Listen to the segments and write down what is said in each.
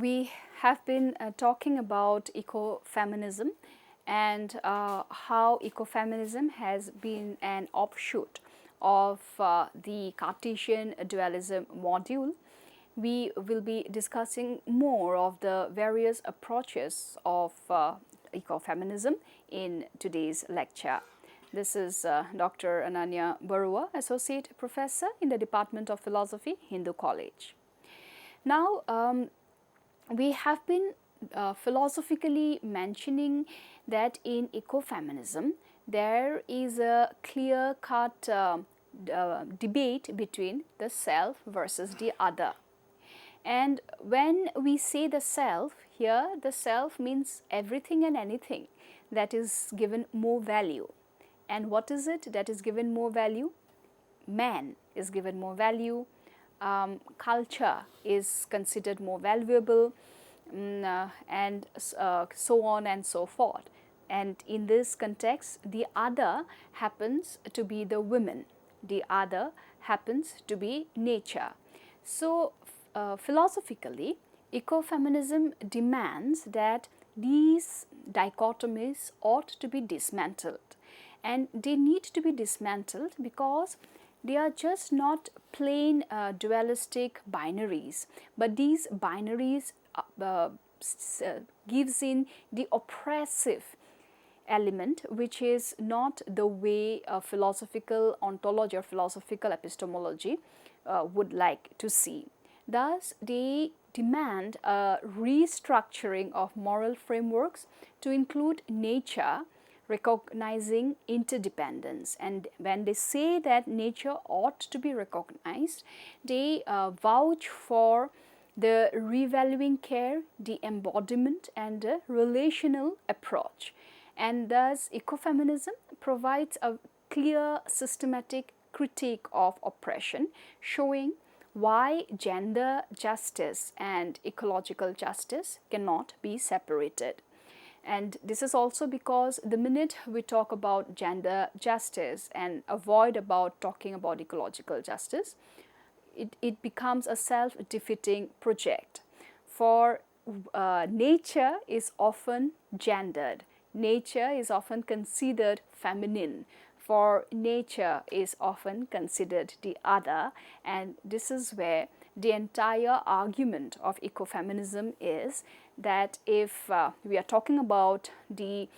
we have been talking about ecofeminism and how ecofeminism has been an offshoot of the Cartesian dualism module. We will be discussing more of the various approaches of ecofeminism in today's lecture. This is Dr. Ananya Barua, Associate Professor in the Department of Philosophy, Hindu College. Now, we have been philosophically mentioning that in ecofeminism there is a clear-cut debate between the self versus the other. And when we say the self, here the self means everything and anything that is given more value. And what is it that is given more value? Man is given more value. Culture is considered more valuable, and so on and so forth. And in this context, the other happens to be the women. The other happens to be nature. So, philosophically, ecofeminism demands that these dichotomies ought to be dismantled. And they need to be dismantled because they are just not plain dualistic binaries, but these binaries gives in the oppressive element, which is not the way philosophical ontology or philosophical epistemology would like to see. Thus, they demand a restructuring of moral frameworks to include nature, recognizing interdependence. And when they say that nature ought to be recognized, they vouch for the revaluing care, the embodiment, and the relational approach. And thus, ecofeminism provides a clear systematic critique of oppression, showing why gender justice and ecological justice cannot be separated. And this is also because the minute we talk about gender justice and avoid about talking about ecological justice, it becomes a self-defeating project. For nature is often gendered. Nature is often considered feminine. For nature is often considered the other, and this is where the entire argument of ecofeminism is that if we are talking about the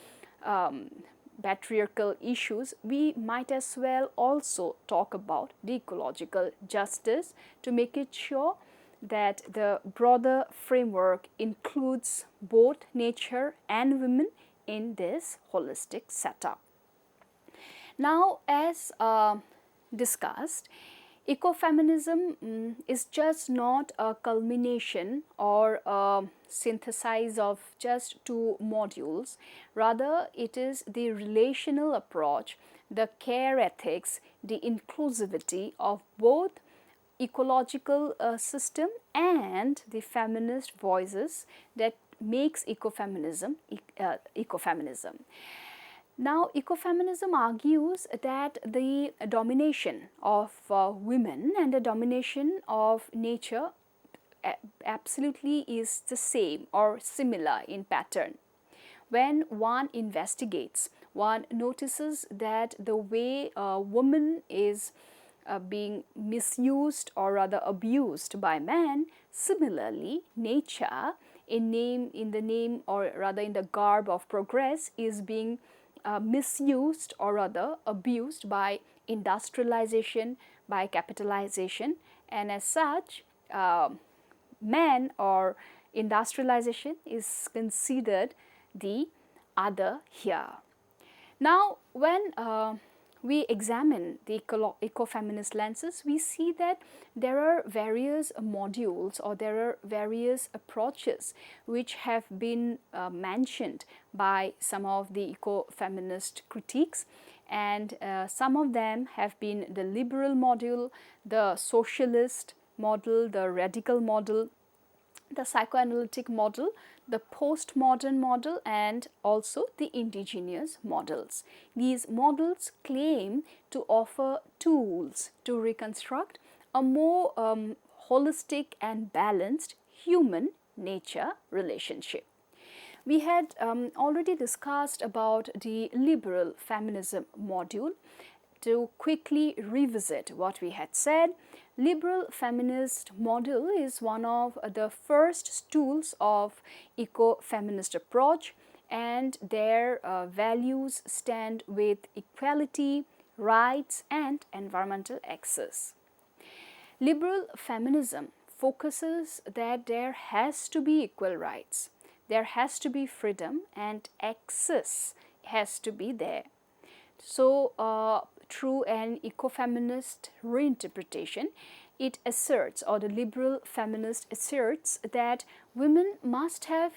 patriarchal issues, we might as well also talk about the ecological justice to make it sure that the broader framework includes both nature and women in this holistic setup. Now, as discussed, ecofeminism is just not a culmination or a synthesis of just two modules. Rather, it is the relational approach, the care ethics, the inclusivity of both ecological system and the feminist voices that makes ecofeminism ecofeminism. Now, ecofeminism argues that the domination of women and the domination of nature absolutely is the same or similar in pattern. When one investigates, one notices that the way a woman is being misused or rather abused by man, similarly nature in the name or rather in the garb of progress is being misused or rather abused by industrialization, by capitalization, and as such man or industrialization is considered the other here. Now, when we examine the ecofeminist lenses, we see that there are various modules or there are various approaches which have been mentioned by some of the ecofeminist critiques, and some of them have been the liberal model, the socialist model, the radical model, the psychoanalytic model, the postmodern model, and also the indigenous models. These models claim to offer tools to reconstruct a more holistic and balanced human nature relationship. We had already discussed about the liberal feminism module. To quickly revisit what we had said, liberal feminist model is one of the first tools of eco-feminist approach, and their values stand with equality, rights and environmental access. Liberal feminism focuses that there has to be equal rights, there has to be freedom, and access has to be there. So, through an ecofeminist reinterpretation, it asserts, or the liberal feminist asserts, that women must have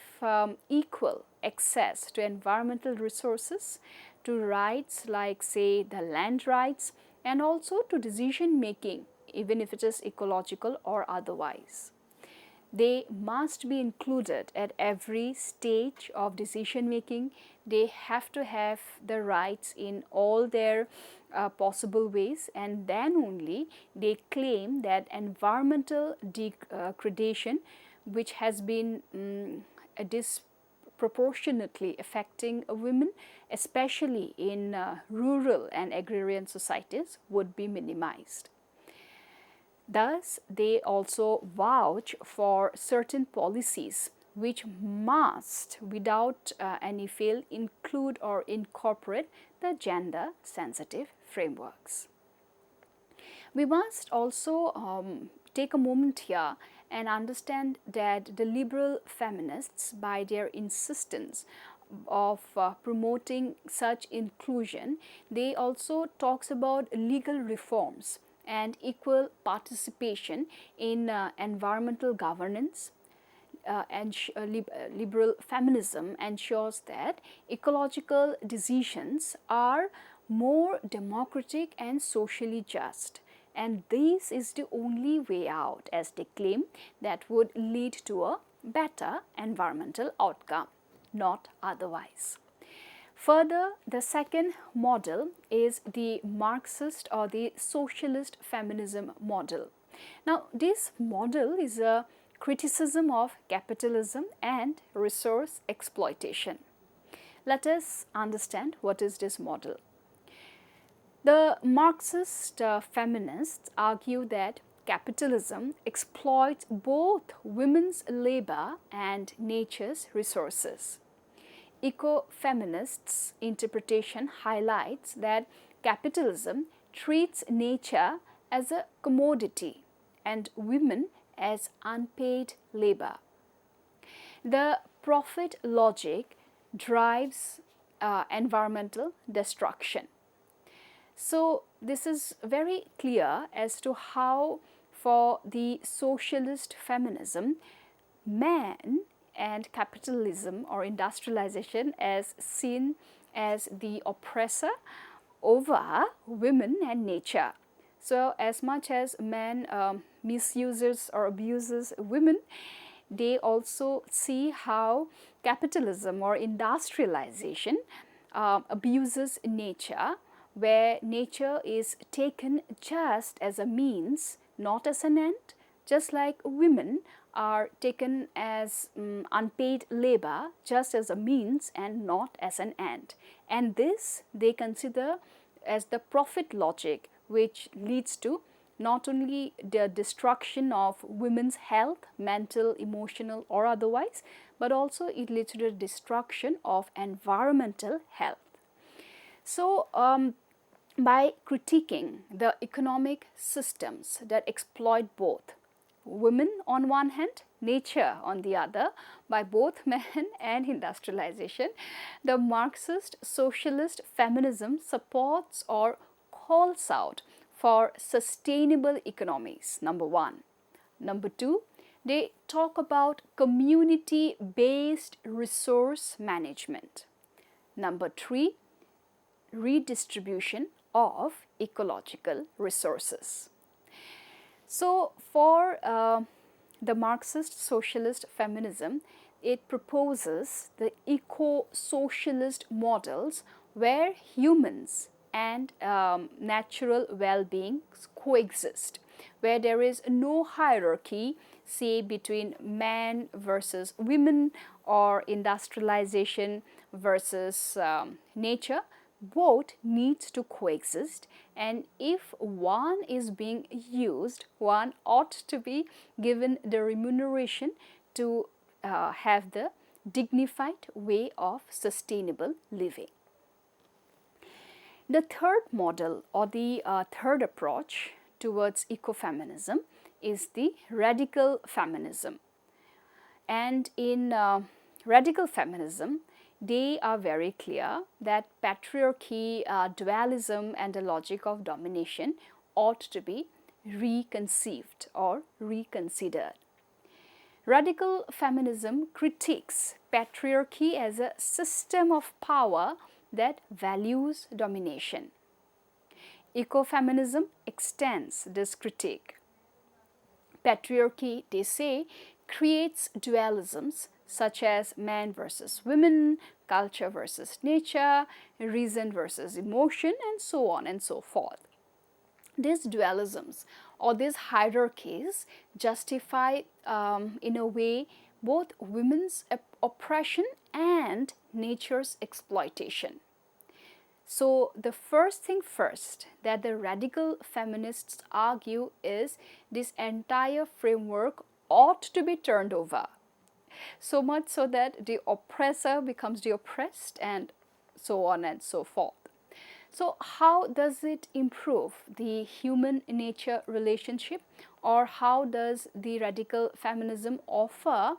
equal access to environmental resources, to rights like, say, the land rights, and also to decision making, even if it is ecological or otherwise. They must be included at every stage of decision making. They have to have the rights in all their possible ways, and then only they claim that environmental degradation, which has been disproportionately affecting women, especially in rural and agrarian societies, would be minimized. Thus, they also vouch for certain policies which must, without any fail, include or incorporate the gender sensitive frameworks. We must also take a moment here and understand that the liberal feminists, by their insistence of promoting such inclusion, they also talks about legal reforms and equal participation in environmental governance. Liberal feminism ensures that ecological decisions are more democratic and socially just, and this is the only way out, as they claim, that would lead to a better environmental outcome, not otherwise. Further, the second model is the Marxist or the socialist feminism model. Now, this model is a criticism of capitalism and resource exploitation. Let us understand what is this model. The Marxist feminists argue that capitalism exploits both women's labor and nature's resources. Ecofeminists' interpretation highlights that capitalism treats nature as a commodity and women as unpaid labor. The profit logic drives environmental destruction. So, this is very clear as to how, for the socialist feminism, man and capitalism or industrialization as seen as the oppressor over women and nature. So, as much as man misuses or abuses women, they also see how capitalism or industrialization abuses nature, where nature is taken just as a means, not as an end, just like women are taken as unpaid labor, just as a means and not as an end. And this they consider as the profit logic, which leads to not only the destruction of women's health, mental, emotional or otherwise, but also it leads to the destruction of environmental health. So, by critiquing the economic systems that exploit both women on one hand, nature on the other, by both man and industrialization, the Marxist socialist feminism supports or calls out for sustainable economies, number one. Number two, they talk about community-based resource management. Number three, redistribution of ecological resources. So, for the Marxist socialist feminism, it proposes the eco-socialist models where humans and natural well-being coexist, where there is no hierarchy say between men versus women or industrialization versus nature, both needs to coexist, and if one is being used, one ought to be given the remuneration to have the dignified way of sustainable living. The third model or the third approach towards ecofeminism is the radical feminism. And in radical feminism, they are very clear that patriarchy, dualism, and the logic of domination ought to be reconceived or reconsidered. Radical feminism critiques patriarchy as a system of power that values domination. Ecofeminism extends this critique. Patriarchy, they say, creates dualisms such as man versus women, culture versus nature, reason versus emotion, and so on and so forth. These dualisms or these hierarchies justify in a way both women's oppression and nature's exploitation. So the first thing first that the radical feminists argue is this entire framework ought to be turned over. So much so that the oppressor becomes the oppressed and so on and so forth. So how does it improve the human nature relationship, or how does the radical feminism offer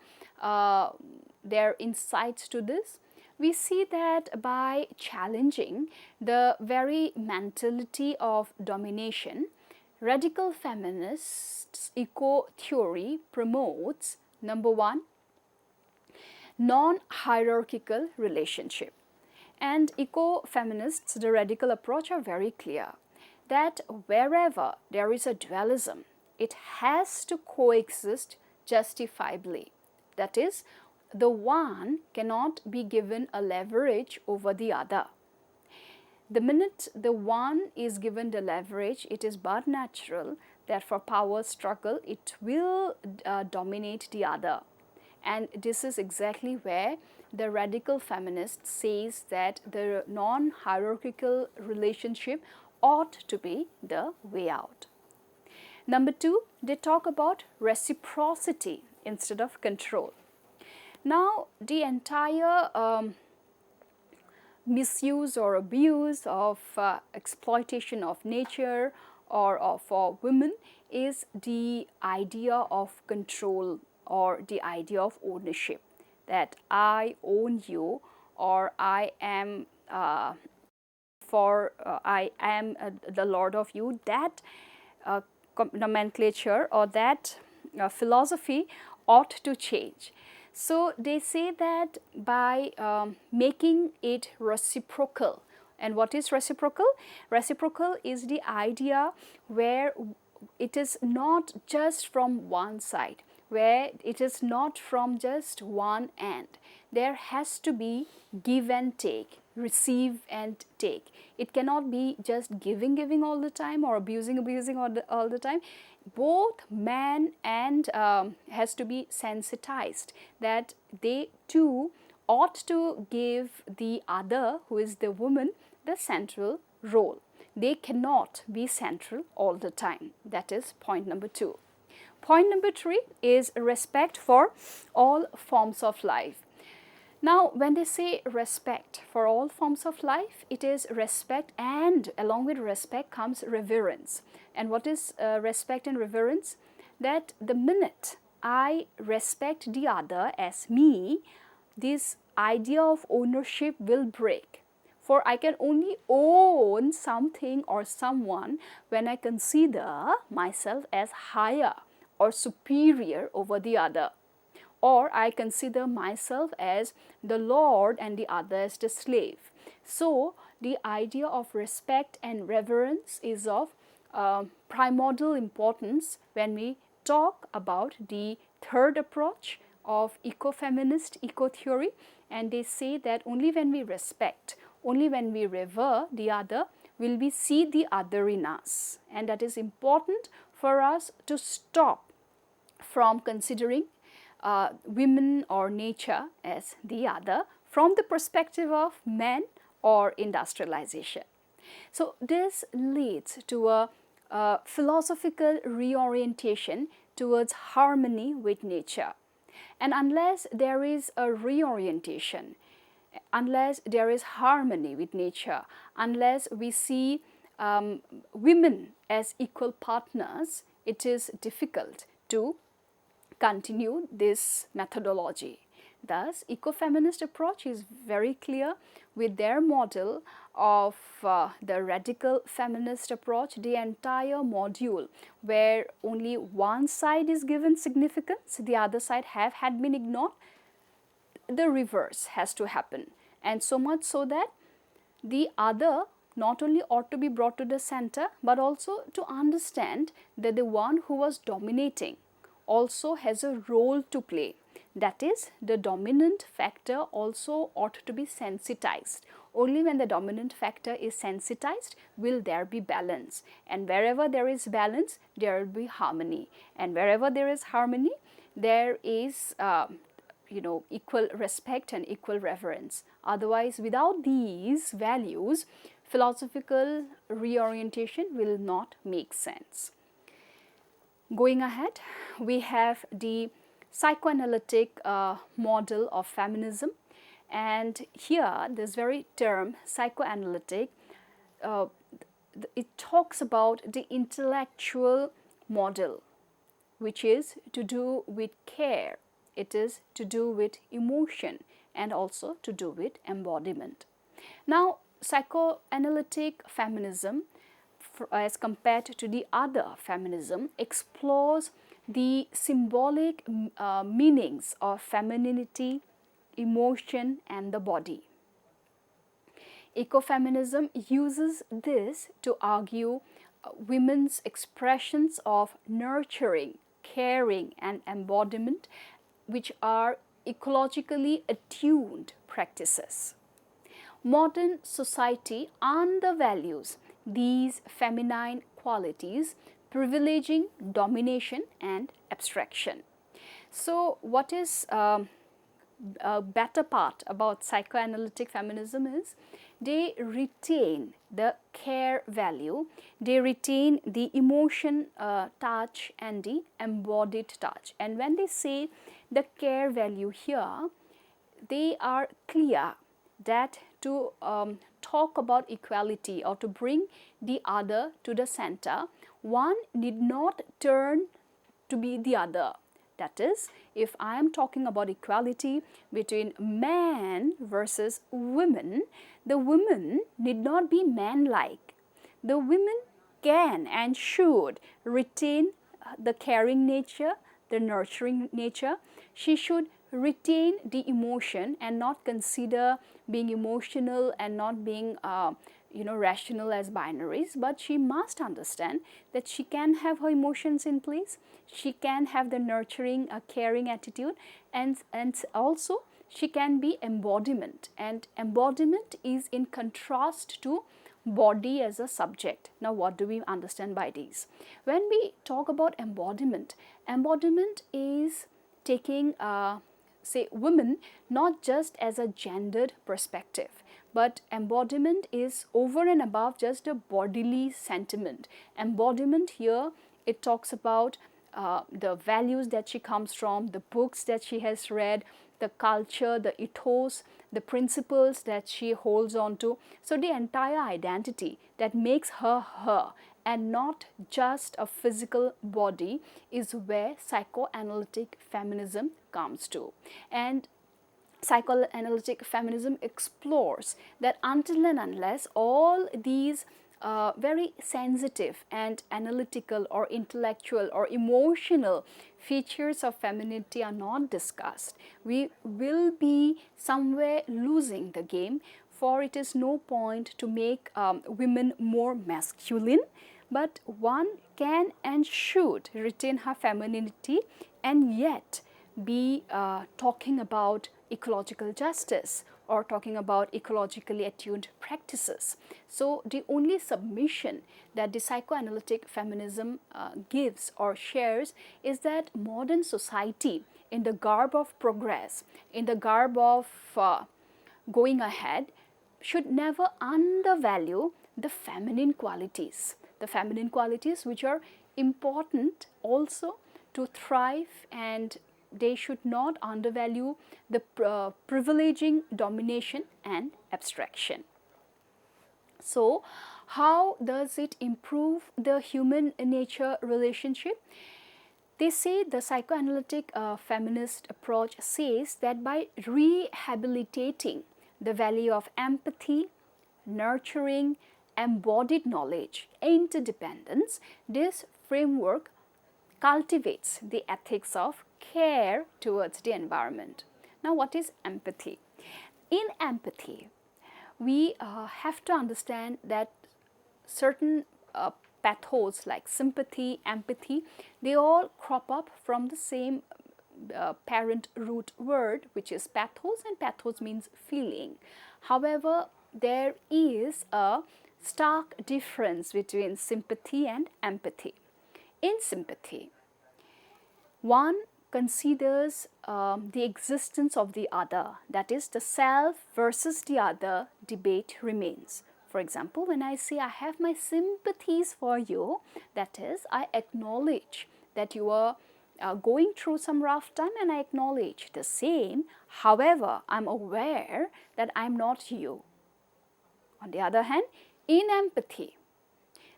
their insights to this? We see that by challenging the very mentality of domination, radical feminists' eco-theory promotes, number one, non-hierarchical relationship. And eco-feminists, the radical approach, are very clear that wherever there is a dualism, it has to coexist justifiably. That is, the one cannot be given a leverage over the other. The minute the one is given the leverage, it is but natural that for power struggle, it will dominate the other. And this is exactly where the radical feminist says that the non-hierarchical relationship ought to be the way out. Number two, they talk about reciprocity instead of control. Now, the entire misuse or abuse of exploitation of nature or of women is the idea of control or the idea of ownership, that I own you, or I am the lord of you. That nomenclature or that philosophy ought to change. So they say that by making it reciprocal. And what is reciprocal? Reciprocal is the idea where it is not just from one side, where it is not from just one end. There has to be give and take, receive and take. It cannot be just giving all the time, or abusing all the time. Both man and has to be sensitized that they too ought to give the other, who is the woman, the central role. They cannot be central all the time. That is point number two. Point number three is respect for all forms of life. Now, when they say respect for all forms of life, it is respect, and along with respect comes reverence. And what is respect and reverence? That the minute I respect the other as me, this idea of ownership will break. For I can only own something or someone when I consider myself as higher or superior over the other, or I consider myself as the lord and the other as the slave. So the idea of respect and reverence is of primordial importance when we talk about the third approach of ecofeminist eco-theory. And they say that only when we respect, only when we revere the other, will we see the other in us. And that is important for us to stop from considering women or nature as the other from the perspective of men or industrialization. So this leads to a philosophical reorientation towards harmony with nature. And unless there is a reorientation, unless there is harmony with nature, unless we see women as equal partners, it is difficult to continue this methodology. Thus, ecofeminist approach is very clear with their model of the radical feminist approach. The entire module where only one side is given significance, the other side had been ignored, the reverse has to happen. And so much so that the other not only ought to be brought to the center, but also to understand that the one who was dominating also has a role to play. That is, the dominant factor also ought to be sensitized. Only when the dominant factor is sensitized will there be balance. And wherever there is balance, there will be harmony. And wherever there is harmony, there is equal respect and equal reverence. Otherwise, without these values, philosophical reorientation will not make sense. Going ahead, we have the psychoanalytic model of feminism, and here this very term psychoanalytic, it talks about the intellectual model, which is to do with care. It is to do with emotion and also to do with embodiment. Now, psychoanalytic feminism, as compared to the other feminism, explores the symbolic meanings of femininity, emotion, and the body. Ecofeminism uses this to argue women's expressions of nurturing, caring, and embodiment, which are ecologically attuned practices. Modern society undervalues these feminine qualities, privileging domination and abstraction. So, what is a better part about psychoanalytic feminism is they retain the care value, they retain the emotion touch and the embodied touch. And when they say the care value here, they are clear that to talk about equality or to bring the other to the center, one need not turn to be the other. That is, if I am talking about equality between man versus women, the women need not be man-like. The women can and should retain the caring nature, the nurturing nature. She should retain the emotion and not consider being emotional and not being rational as binaries, but she must understand that she can have her emotions in place, she can have the nurturing, caring attitude, and also she can be embodiment, and embodiment is in contrast to body as a subject. Now, what do we understand by these? When we talk about embodiment, embodiment is taking say women not just as a gendered perspective, but embodiment is over and above just a bodily sentiment. Embodiment here, it talks about the values that she comes from, the books that she has read, the culture, the ethos, the principles that she holds on to. So the entire identity that makes her her and not just a physical body is where psychoanalytic feminism comes to. And psychoanalytic feminism explores that until and unless all these very sensitive and analytical or intellectual or emotional features of femininity are not discussed, we will be somewhere losing the game, for it is no point to make women more masculine, but one can and should retain her femininity and yet be talking about ecological justice or talking about ecologically attuned practices. So the only submission that the psychoanalytic feminism gives or shares is that modern society, in the garb of progress, in the garb of going ahead, should never undervalue the feminine qualities which are important also to thrive, and they should not undervalue the privileging domination and abstraction. So, how does it improve the human nature relationship? They say the psychoanalytic feminist approach says that by rehabilitating the value of empathy, nurturing, embodied knowledge, interdependence, this framework cultivates the ethics of care towards the environment. Now, what is empathy? In empathy, we have to understand that certain pathos like sympathy, empathy, they all crop up from the same parent root word, which is pathos, and pathos means feeling. However, there is a stark difference between sympathy and empathy. In sympathy, one considers the existence of the other, that is, the self versus the other debate remains. For example, when I say I have my sympathies for you, that is, I acknowledge that you are going through some rough time, and I acknowledge the same. However, I'm aware that I'm not you. On the other hand, in empathy,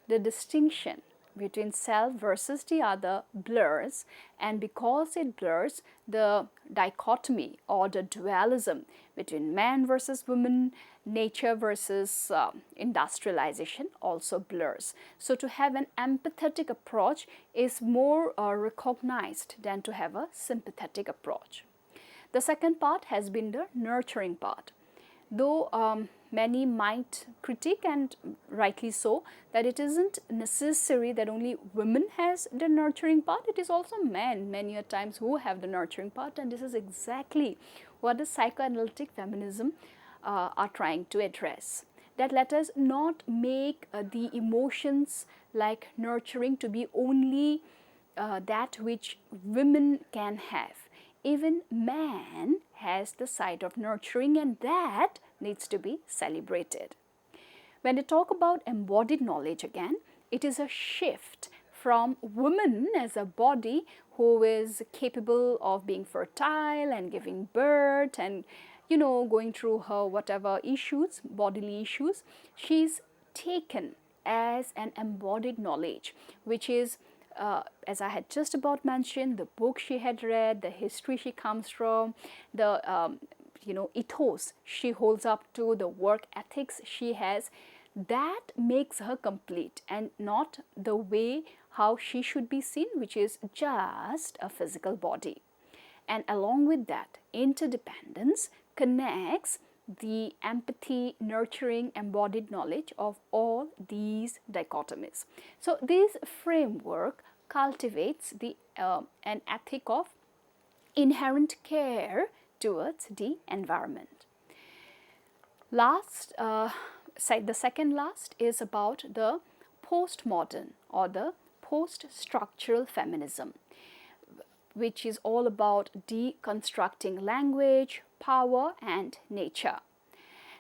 the distinction between self versus the other blurs, and because it blurs, the dichotomy or the dualism between man versus woman, nature versus industrialization also blurs. So to have an empathetic approach is more recognized than to have a sympathetic approach. The second part has been the nurturing part. Though many might critique, and rightly so, that it isn't necessary that only women has the nurturing part, it is also men many a times who have the nurturing part, and this is exactly what the psychoanalytic feminism are trying to address. That let us not make the emotions like nurturing to be only that which women can have. Even man has the side of nurturing, and that needs to be celebrated. When they talk about embodied knowledge again, it is a shift from woman as a body who is capable of being fertile and giving birth and going through her whatever issues, bodily issues. She's taken as an embodied knowledge, which is as I had just about mentioned, the book she had read, the history she comes from, the ethos she holds up to, the work ethics she has, that makes her complete, and not the way how she should be seen, which is just a physical body. And along with that, interdependence connects the empathy, nurturing, embodied knowledge of all these dichotomies. So this framework cultivates an ethic of inherent care towards the environment. Last, the second last is about the postmodern or the post-structural feminism, which is all about deconstructing language, power, and nature.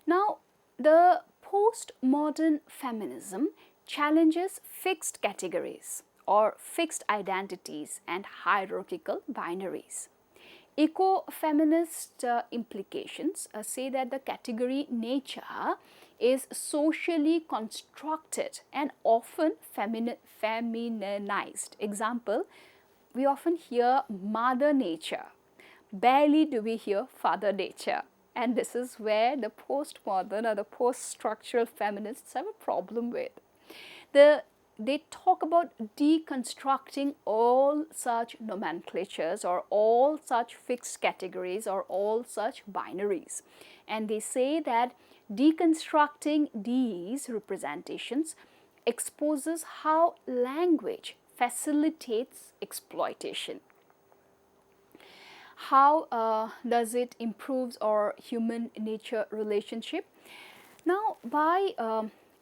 Now, the postmodern feminism challenges fixed categories or fixed identities and hierarchical binaries. Eco-feminist implications say that the category nature is socially constructed and often feminized. Example, we often hear Mother Nature. Barely do we hear Father Nature. And this is where the postmodern or the post-structural feminists have a problem with. They talk about deconstructing all such nomenclatures or all such fixed categories or all such binaries. And they say that deconstructing these representations exposes how language facilitates exploitation. How does it improve our human nature relationship? Now, by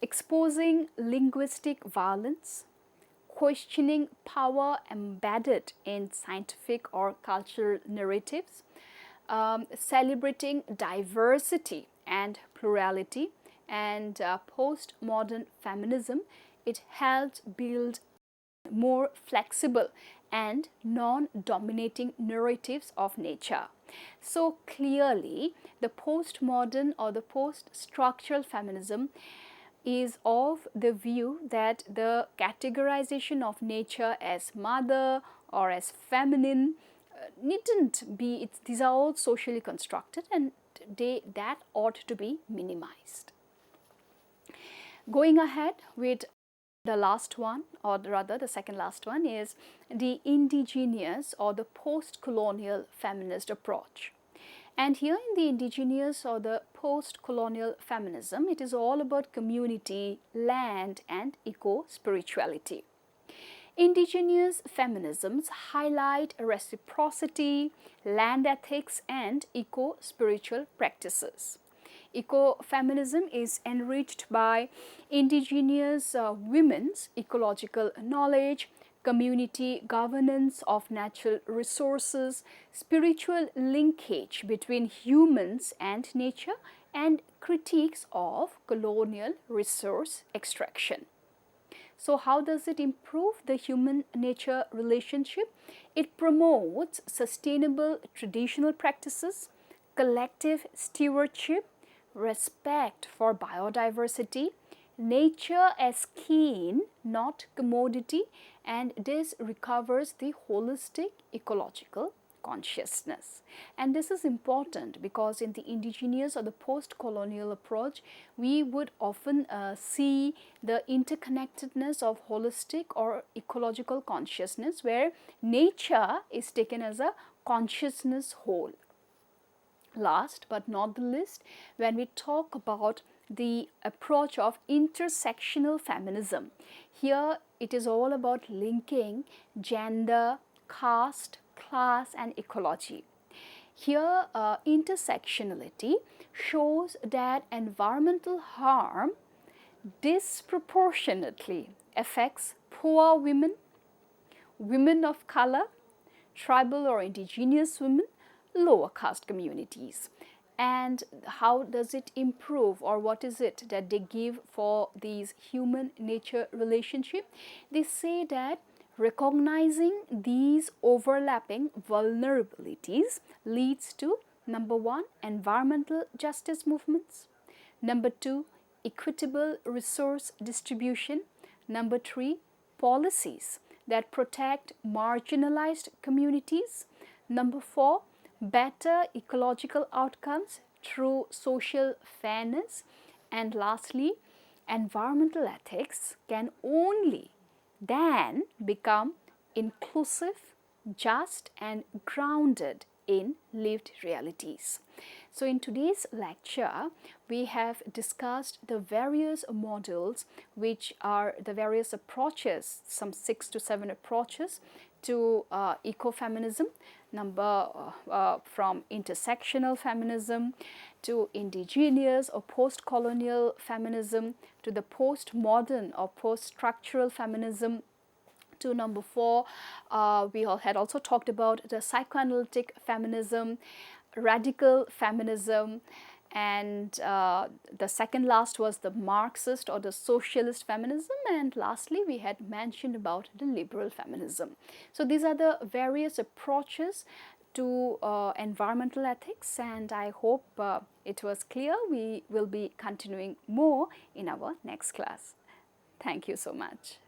exposing linguistic violence, questioning power embedded in scientific or cultural narratives, celebrating diversity and plurality, and postmodern feminism, it helps build more flexible and non-dominating narratives of nature. So clearly, the postmodern or the post-structural feminism is of the view that the categorization of nature as mother or as feminine needn't be, these are all socially constructed, and that ought to be minimized. Going ahead with the last one, or rather the second last one, is the indigenous or the post-colonial feminist approach. And here in the indigenous or the post-colonial feminism, it is all about community, land, and eco-spirituality. Indigenous feminisms highlight reciprocity, land ethics, and eco-spiritual practices. Ecofeminism is enriched by indigenous women's ecological knowledge, community governance of natural resources, spiritual linkage between humans and nature, and critiques of colonial resource extraction. So how does it improve the human-nature relationship? It promotes sustainable traditional practices, collective stewardship, respect for biodiversity, nature as kin, not commodity, and this recovers the holistic ecological consciousness. And this is important because in the indigenous or the post-colonial approach, we would often see the interconnectedness of holistic or ecological consciousness, where nature is taken as a consciousness whole. Last but not the least, when we talk about the approach of intersectional feminism, here it is all about linking gender, caste, class, and ecology. Here, intersectionality shows that environmental harm disproportionately affects poor women, women of color, tribal or indigenous women, lower caste communities. And how does it improve, or what is it that they give for these human nature relationship? They say that recognizing these overlapping vulnerabilities leads to, number one, environmental justice movements, number two, equitable resource distribution, number three, policies that protect marginalized communities, number four, better ecological outcomes through social fairness, and lastly, environmental ethics can only then become inclusive, just, and grounded in lived realities. So in today's lecture, we have discussed the various modules, which are the various approaches, some 6 to 7 approaches to ecofeminism, from intersectional feminism to indigenous or post-colonial feminism to the postmodern or post-structural feminism to number 4. We all had also talked about the psychoanalytic feminism, radical feminism, and the second last was the Marxist or the socialist feminism, and lastly we had mentioned about the liberal feminism. So these are the various approaches to environmental ethics, and I hope it was clear. We will be continuing more in our next class. Thank you so much.